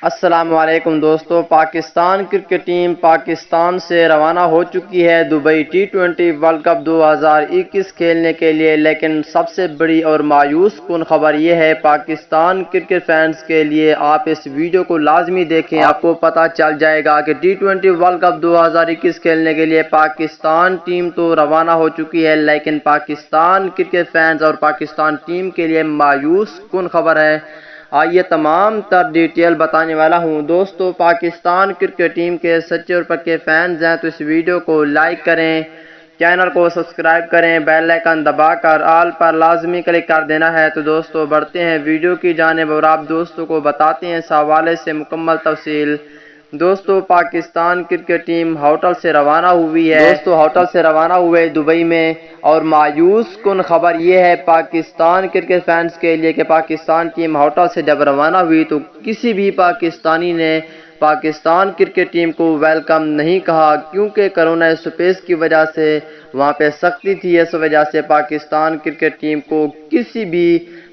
السلام علیکم دوستو، پاکستان کرکٹ ٹیم پاکستان سے روانہ ہو چکی ہے دبئی T20 ورلڈ کپ 2021 کھیلنے کے لیے۔ لیکن سب سے بڑی اور مایوس کن خبر یہ ہے پاکستان کرکٹ فینس کے لیے، آپ اس ویڈیو کو لازمی دیکھیں، آپ کو پتہ چل جائے گا کہ T20 ورلڈ کپ 2021 کھیلنے کے لیے پاکستان ٹیم تو روانہ ہو چکی ہے، لیکن پاکستان کرکٹ فینس اور پاکستان ٹیم کے لیے مایوس کن خبر ہے۔ آئیے تمام تر ڈیٹیل بتانے والا ہوں۔ دوستو، پاکستان کرکٹ ٹیم کے سچے اور پکے فینز ہیں تو اس ویڈیو کو لائک کریں، چینل کو سبسکرائب کریں، بیل آئیکن دبا کر آل پر لازمی کلک کر دینا ہے۔ تو دوستو بڑھتے ہیں ویڈیو کی جانب اور آپ دوستوں کو بتاتے ہیں اس حوالے سے مکمل تفصیل۔ دوستو، پاکستان کرکٹ ٹیم ہوٹل سے روانہ ہوئی ہے۔ ہوٹل سے روانہ ہوئے دبئی میں، اور مایوس کن خبر یہ ہے پاکستان کرکٹ فینس کے لیے کہ پاکستان ٹیم ہوٹل سے جب روانہ ہوئی تو کسی بھی پاکستانی نے پاکستان کرکٹ ٹیم کو ویلکم نہیں کہا، کیونکہ کرونا اسپیس کی وجہ سے وہاں پہ سختی تھی۔ اس وجہ سے پاکستان کرکٹ ٹیم کو کسی بھی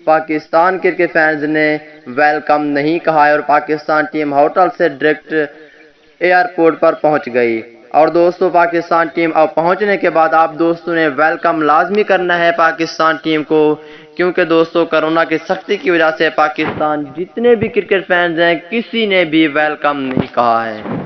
پاکستان کرکٹ فینز نے ویلکم نہیں کہا اور پاکستان ٹیم ہوٹل سے ڈائریکٹ ایئرپورٹ پر پہنچ گئی۔ اور دوستو، پاکستان ٹیم اب پہنچنے کے بعد آپ دوستوں نے ویلکم لازمی کرنا ہے پاکستان ٹیم کو، کیونکہ دوستو کرونا کی سختی کی وجہ سے پاکستان جتنے بھی کرکٹ فینز ہیں کسی نے بھی ویلکم نہیں کہا ہے۔